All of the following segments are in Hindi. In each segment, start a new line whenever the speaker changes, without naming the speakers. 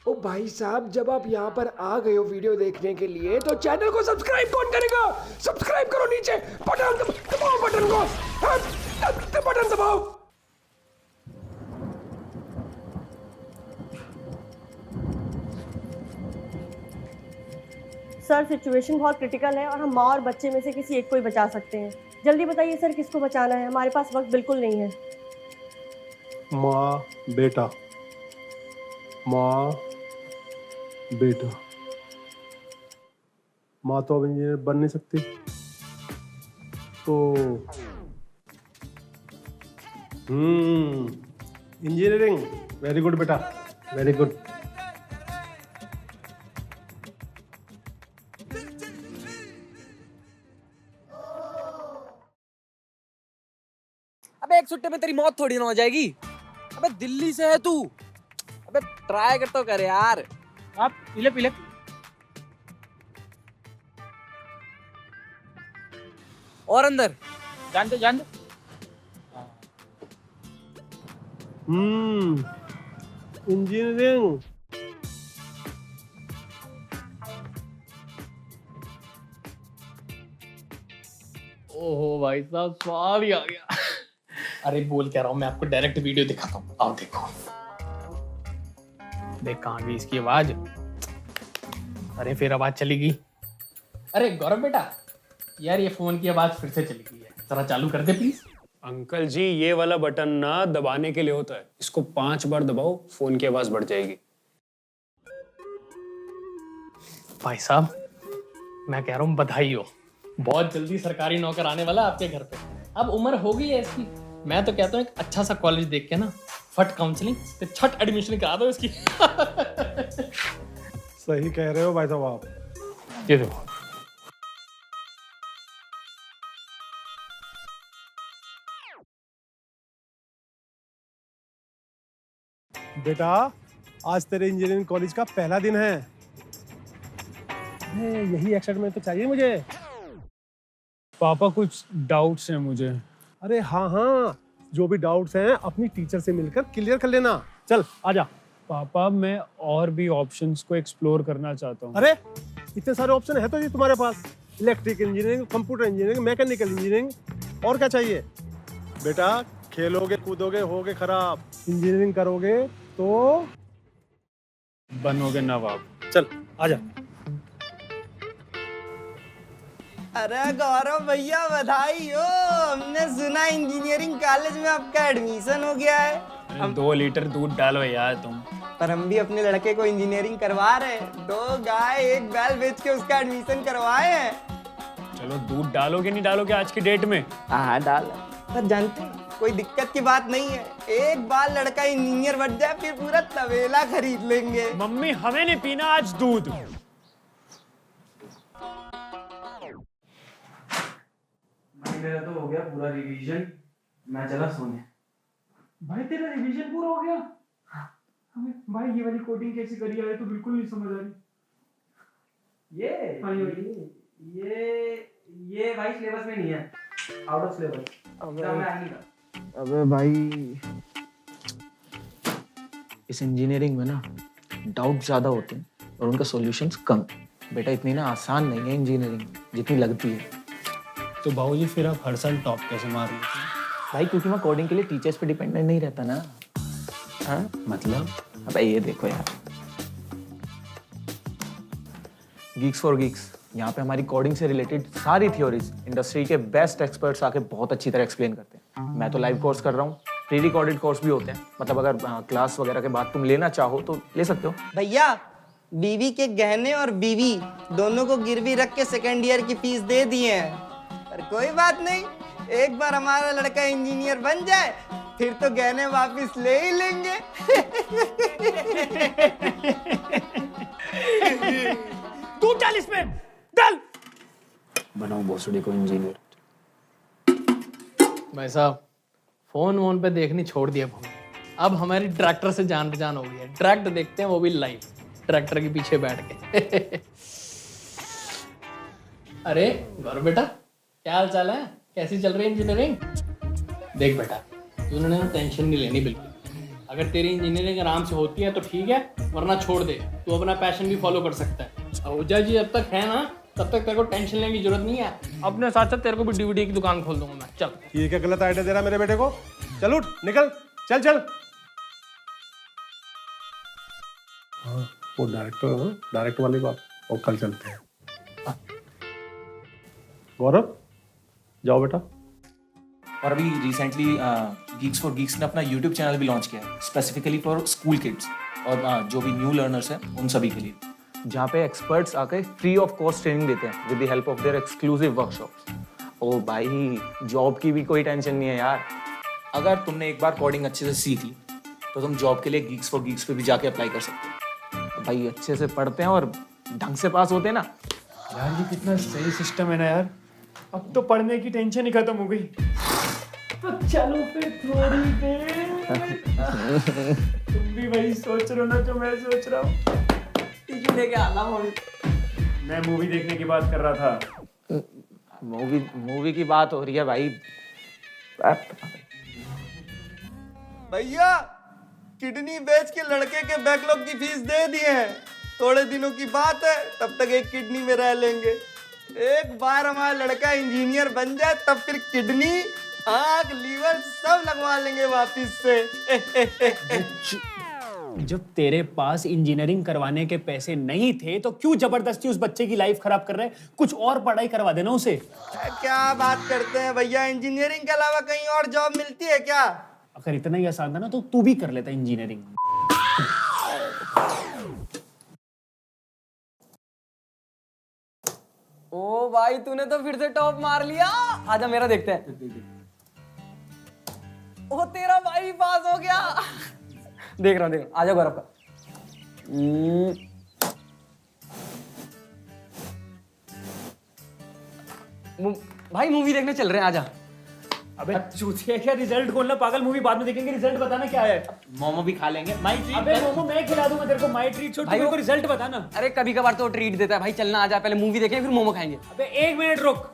ओ भाई साहब, जब आप यहाँ पर आ गए हो वीडियो देखने के लिए तो चैनल को सब्सक्राइब कौन करेगा? सब्सक्राइब करो, नीचे बटन दबाओ, बटन को बटन दबाओ।
सर सिचुएशन बहुत क्रिटिकल है और हम माँ और बच्चे में से किसी एक को ही बचा सकते हैं। जल्दी बताइए सर, किसको बचाना है? हमारे पास वक्त बिल्कुल नहीं है।
माँ बेटा, माँ बेटा। माँ तो अब इंजीनियर बन नहीं सकती, तो इंजीनियरिंग। वेरी गुड बेटा, वेरी गुड।
अबे एक सुट्टे में तेरी मौत थोड़ी ना हो जाएगी। अबे दिल्ली से है तू। अबे ट्राई कर तो कर यार।
आप पीले पीले।
और अंदर
जान दो।
इंजीनियरिंग।
ओहो भाई साहब, स्वाद ही आ गया। अरे बोल क्या रहा हूँ, मैं आपको डायरेक्ट वीडियो दिखाता हूँ, आओ देखो। देख कहाँ गई इसकी आवाज। अरे फिर आवाज चली गई। अरे गौरव बेटा, यार ये फोन की आवाज फिर से चली गई है, जरा चालू कर दे प्लीज।
अंकल जी, ये वाला बटन ना दबाने के लिए होता है, इसको 5 बार दबाओ, फोन की आवाज बढ़ जाएगी।
भाई साहब, मैं कह रहा हूँ बधाई हो, बहुत जल्दी सरकारी नौकर आने वाला आपके घर पे। अब उम्र हो गई है इसकी। मैं तो कहता हूँ एक अच्छा सा कॉलेज देख के ना फट काउंसलिंग तो छट एडमिशन करा दो इसकी।
सही कह रहे हो भाई साहब आप।
ये देखो।
बेटा, आज तेरे इंजीनियरिंग कॉलेज का पहला दिन है। यही एक्साइटमेंट तो चाहिए मुझे।
पापा कुछ डाउट्स हैं मुझे।
अरे हाँ हाँ, जो भी डाउट्स हैं अपनी टीचर से मिलकर क्लियर कर लेना। चल आजा।
पापा, मैं और भी ऑप्शंस को एक्सप्लोर करना चाहता हूँ।
अरे इतने सारे ऑप्शन है तो ये तुम्हारे पास। Electric engineering, computer engineering, mechanical engineering, और क्या चाहिए? बेटा, खेलोगे कूदोगे होगे खराब, इंजीनियरिंग करोगे तो
बनोगे नवाब।
चल आजा।
अरे गौरव भैया, बधाई हो। हमने सुना इंजीनियरिंग कॉलेज में आपका एडमिशन हो गया है।
2 लीटर दूध डालो यार तुम।
पर हम भी अपने लड़के को इंजीनियरिंग करवा रहे हैं। 2 गाय 1 बैल बेच के उसका एडमिशन करवाए हैं।
चलो दूध डालोगे नहीं डालोगे आज की डेट में?
हाँ डाल। पर जानते हैं, कोई दिक्कत की बात नहीं है। एक बार लड़का इंजीनियर बन जाए फिर पूरा तबेला खरीद लेंगे।
मम्मी, हमें नहीं पीना आज दूध।
मेरा तो हो गया पूरा रिवीजन। मैं चला सोने।
भाई तेरा रिवीजन पूरा हो गया? हमें भाई ये वाली कोडिंग कैसे करी है तो बिल्कुल नहीं समझ आ रही।
ये भाई सिलेबस में नहीं है, आउट ऑफ सिलेबस।
अबे भाई, इस इंजीनियरिंग में ना डाउट ज्यादा होते हैं और उनका सॉल्यूशंस कम। बेटा, इतनी ना आसान नहीं है इंजीनियरिंग जितनी लगती है।
तो बाबूजी, फिर आप हर साल टॉप कैसे मार लेते हैं?
भाई क्योंकि मैं कोडिंग के लिए टीचर्स पे डिपेंडेंट नहीं रहता ना। हाँ मतलब, अबे ये देखो यार, गीक्स फॉर गीक्स, यहाँ पे हमारी कोडिंग से रिलेटेड सारी थ्योरीज इंडस्ट्री के बेस्ट एक्सपर्ट्स आके बहुत अच्छी तरह एक्सप्लेन करते हैं। मैं तो लाइव कोर्स कर रहा हूँ, प्री रिकॉर्डेड कोर्स भी होते हैं। मतलब अगर क्लास वगैरह के बाद तुम लेना चाहो तो ले सकते हो। भैया, बीवी के गहने और बीवी दोनों को गिरवी रख के सेकेंड ईयर की फीस दे दिए हैं। पर कोई बात नहीं, एक बार हमारा लड़का इंजीनियर बन जाए फिर तो गहने वापस ले ही लेंगे।
240 में डाल। बनाओ भोसड़ी को इंजीनियर।
भाई साहब, फोन पे देखनी छोड़ दिया फोन। अब हमारी ट्रैक्टर से जान पहचान हो गई है। ट्रैक्टर देखते हैं, वो भी लाइव, ट्रैक्टर के पीछे बैठ के। अरे गौरव बेटा, क्या हाल चाल है? कैसी चल रही है इंजीनियरिंग? देख बेटा, तूने ना टेंशन नहीं लेनी बिल्कुल। अगर तेरी इंजीनियरिंग आराम से होती है तो ठीक है, वरना छोड़ दे। तू अपना पैशन भी फॉलो कर सकता है। आहूजा जी जब तक है ना, तब तक तेरे को टेंशन लेने की जरूरत नहीं है। अपने साथ साथ तेरे को भी डीवीडी की दुकान खोल दूंगा मैं। चल।
ये क्या गलत आइडिया दे रहा मेरे बेटे को? चल उठ, निकल, चल चल। हाँ, वो डायरेक्टर वाली बात, और कल चलते हैं। गौरव, जाओ बेटा।
और अभी रिसेंटली गीक्स फॉर गीक्स ने अपना यूट्यूब चैनल भी लॉन्च किया है, स्पेसिफिकली फॉर स्कूल किड्स और जो भी न्यू लर्नर्स हैं उन सभी के लिए, जहाँ पे एक्सपर्ट्स आके फ्री ऑफ कॉस्ट ट्रेनिंग देते हैं with the help of their exclusive workshops. ओ भाई, जॉब की भी कोई टेंशन नहीं है यार। अगर तुमने एक बार कोडिंग अच्छे से सीख ली तो तुम जॉब के लिए गीक्स फॉर गीक्स पे भी जाके अप्लाई कर सकते हो। तो भाई अच्छे से पढ़ते हैं और ढंग से पास होते हैं ना।
यार ये कितना सही सिस्टम है ना यार, अब तो पढ़ने की टेंशन ही खत्म हो गई। तो चलो फिर थोड़ी देर तुम भी वही सोच रहे हो ना जो मैं सोच रहा हूँ।
लेके आना मूवी।
मैं मूवी देखने की बात कर रहा था।
मूवी की बात हो रही है भाई।
भैया किडनी बेच के लड़के के बैकलॉग की फीस दे दिए हैं। थोड़े दिनों की बात है, तब तक एक किडनी में रह लेंगे। एक बार हमारा लड़का इंजीनियर बन जाए तब फिर किडनी, आंख, लीवर सब लगवा लेंगे वापिस से।
जब तेरे पास इंजीनियरिंग करवाने के पैसे नहीं थे तो क्यों जबरदस्ती उस बच्चे की लाइफ खराब कर रहे हैं? कुछ और पढ़ाई करवा देना उसे।
क्या बात करते हैं भैया, इंजीनियरिंग के अलावा कहीं और जॉब मिलती है क्या?
अगर इतना ही आसान था ना तो तू भी कर लेता इंजीनियरिंग।
ओ भाई तूने तो फिर से टॉप मार लिया। आजा मेरा देखते हैं। ओ तेरा भाई पास हो गया। देख रहा हूँ। आजा गौरव का। भाई मूवी देखने चल रहे हैं, आजा।
अबे चूतिया, क्या रिजल्ट खोलना पागल, मूवी बाद में देखेंगे, रिजल्ट बताना क्या है।
मोमो भी खा लेंगे। माई ट्रीट।
अबे मोमो मैं खिला दूंगा तेरे को, माई ट्रीट छोड़, मेरे को रिजल्ट बताना।
अरे कभी कभार तो ट्रीट देता है भाई, चलना आजा, पहले मूवी देखेंगे फिर मोमो खाएंगे।
अबे एक मिनट रुक,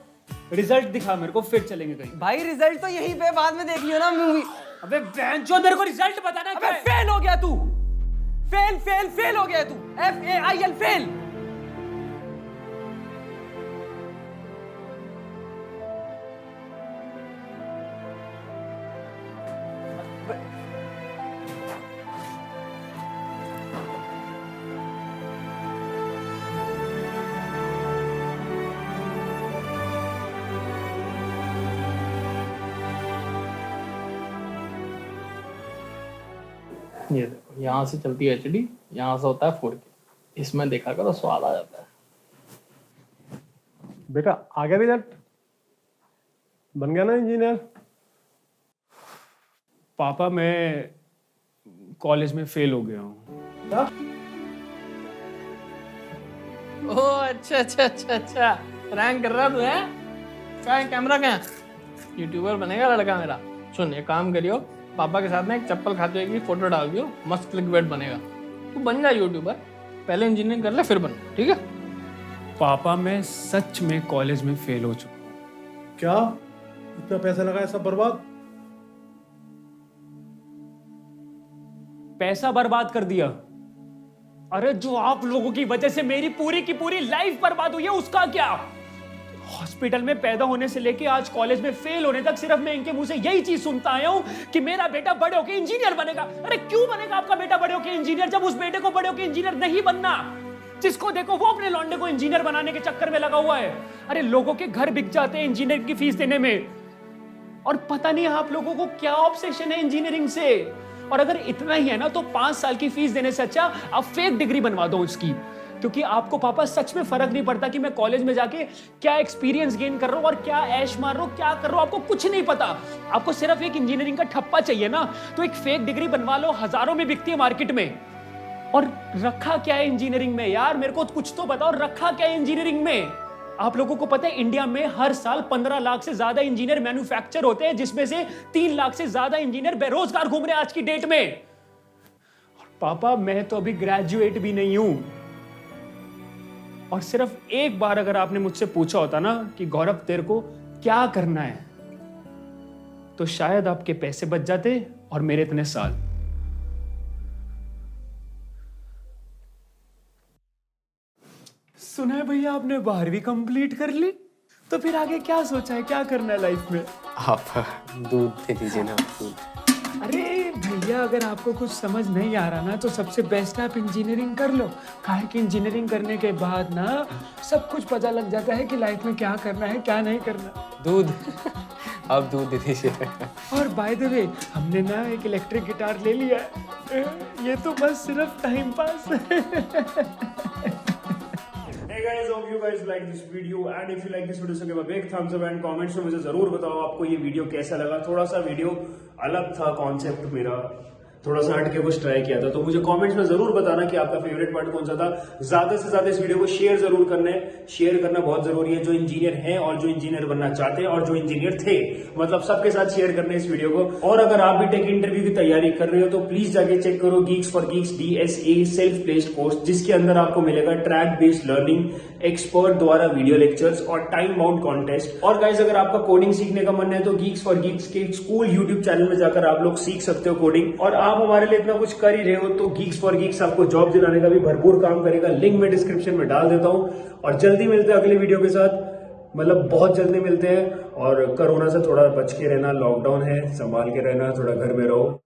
रिजल्ट दिखा मेरे को फिर चलेंगे कहीं।
भाई रिजल्ट तो यहीं पे, बाद में देख लियो ना मूवी।
अबे बहनचोद, मेरे को रिजल्ट बताना क्या है?
फेल हो गया तू, फेल हो गया तू, FAIL फेल।
ये देखो, यहाँ से चलती है HD, यहाँ से होता है 4K। इसमें देखा करो, स्वाद आ जाता है।
बेटा आ गया रिजल्ट? बन गया ना इंजीनियर?
पापा मैं कॉलेज में फेल हो गया हूँ।
ओह अच्छा, रैंक कर रहा तू है? क्या है, कैमरा क्या है? यूट्यूबर बनेगा लड़का मेरा। सुन, ये काम करियो, पापा के साथ में एक चप्पल खाते हुए की फोटो डाल दियो, मस्त क्लिकबेट बनेगा। तू बन जा यूट्यूबर, पहले इंजीनियरिंग कर ले फिर बन, ठीक है?
पापा मैं सच में कॉलेज में फेल हो चुका हूँ।
क्या इतना पैसा लगाया, सब बर्बाद?
पैसा बर्बाद कर दिया? अरे जो आप लोगों की वजह से मेरी पूरी की पूरी लाइफ बर्बाद हुई है, उसका क्या? हॉस्पिटल में पैदा होने से लेके आज कॉलेज में फेल होने तक सिर्फ मैं इनके मुंह से यही चीज सुनता आया हूं कि मेरा बेटा बड़े होके इंजीनियर बनेगा। अरे क्यों बनेगा आपका बेटा बड़े होके इंजीनियर, जब उस बेटे को बड़े होके इंजीनियर नहीं बनना? जिसको देखो वो अपने लौंडे को इंजीनियर बनाने के चक्कर में लगा हुआ है। अरे लोगों के घर बिक जाते हैं इंजीनियर की फीस देने में, और पता नहीं आप लोगों को क्या ऑब्सेशन है इंजीनियरिंग से। और अगर इतना ही है ना तो 5 साल की फीस देने से अच्छा आप फेक डिग्री बनवा दो उसकी, क्योंकि आपको पापा सच में फर्क नहीं पड़ता कि मैं कॉलेज में जाके क्या एक्सपीरियंस गेन कर रहा हूं और क्या ऐश मार रहा हूं, क्या कर रहा हूं, आपको कुछ नहीं पता। आपको सिर्फ एक इंजीनियरिंग का ठप्पा चाहिए ना, तो एक फेक डिग्री बनवा लो, हजारों में बिकती है मार्केट में। और रखा क्या है इंजीनियरिंग में यार, मेरे को कुछ तो बताओ, रखा क्या है इंजीनियरिंग में? आप लोगों को पता है इंडिया में हर साल 15 लाख से ज्यादा इंजीनियर मैन्युफैक्चर होते हैं, जिसमें से 3 लाख से ज्यादा इंजीनियर बेरोजगार घूम रहे हैं आज की डेट में। और पापा मैं तो अभी ग्रेजुएट भी नहीं हूं, और सिर्फ एक बार अगर आपने मुझसे पूछा होता ना कि गौरव तेरे को क्या करना है, तो शायद आपके पैसे बच जाते और मेरे इतने साल। सुना है भैया आपने 12वीं कंप्लीट कर ली, तो फिर आगे क्या सोचा है, क्या करना है लाइफ में?
आप दूध दे दीजिए ना, दूध।
अरे भैया अगर आपको कुछ समझ नहीं आ रहा ना तो सबसे बेस्ट है आप इंजीनियरिंग कर लो। काहे कि इंजीनियरिंग करने के बाद ना सब कुछ पता लग जाता है कि लाइफ में क्या करना है क्या नहीं करना।
दूध आप दूध दे दीजिए।
और बाय द वे हमने ना एक इलेक्ट्रिक गिटार ले लिया है, ये तो बस सिर्फ time pass
Hey guys, hope you guys like this video and if you like this video so give a big thumbs up and comments में मुझे जरूर बताओ आपको ये वीडियो कैसा लगा। थोड़ा सा वीडियो अलग था, कॉन्सेप्ट मेरा थोड़ा सा हट के कुछ ट्राई किया था, तो मुझे कमेंट्स में जरूर बताना कि आपका फेवरेट पार्ट कौन सा था। ज्यादा से ज्यादा इस वीडियो को शेयर जरूर करना है, शेयर करना बहुत जरूरी है। जो इंजीनियर हैं और जो इंजीनियर बनना चाहते हैं और जो इंजीनियर थे, मतलब सबके साथ शेयर करना है इस वीडियो को। और अगर आप भी टेक इंटरव्यू की तैयारी कर रहे हो तो प्लीज जाके चेक करो Geeks for Geeks DSA self placed course, जिसके अंदर आपको मिलेगा ट्रैक बेस्ड लर्निंग, एक्सपर्ट द्वारा वीडियो लेक्चर्स और टाइम बाउंड कॉन्टेस्ट। और गाइज अगर आपका कोडिंग सीखने का मन है तो गीक्स फॉर गीक्स के स्कूल यूट्यूब चैनल में जाकर आप लोग सीख सकते हो कोडिंग। और आप हमारे लिए इतना कुछ कर ही रहे हो तो गीक्स फॉर गीक्स आपको जॉब दिलाने का भी भरपूर काम करेगा। लिंक मैं डिस्क्रिप्शन में डाल देता हूं। और जल्दी मिलते हैं अगले वीडियो के साथ, मतलब बहुत जल्दी मिलते हैं। और कोरोना से थोड़ा बच के रहना, लॉकडाउन है, संभाल के रहना, थोड़ा घर में रहो।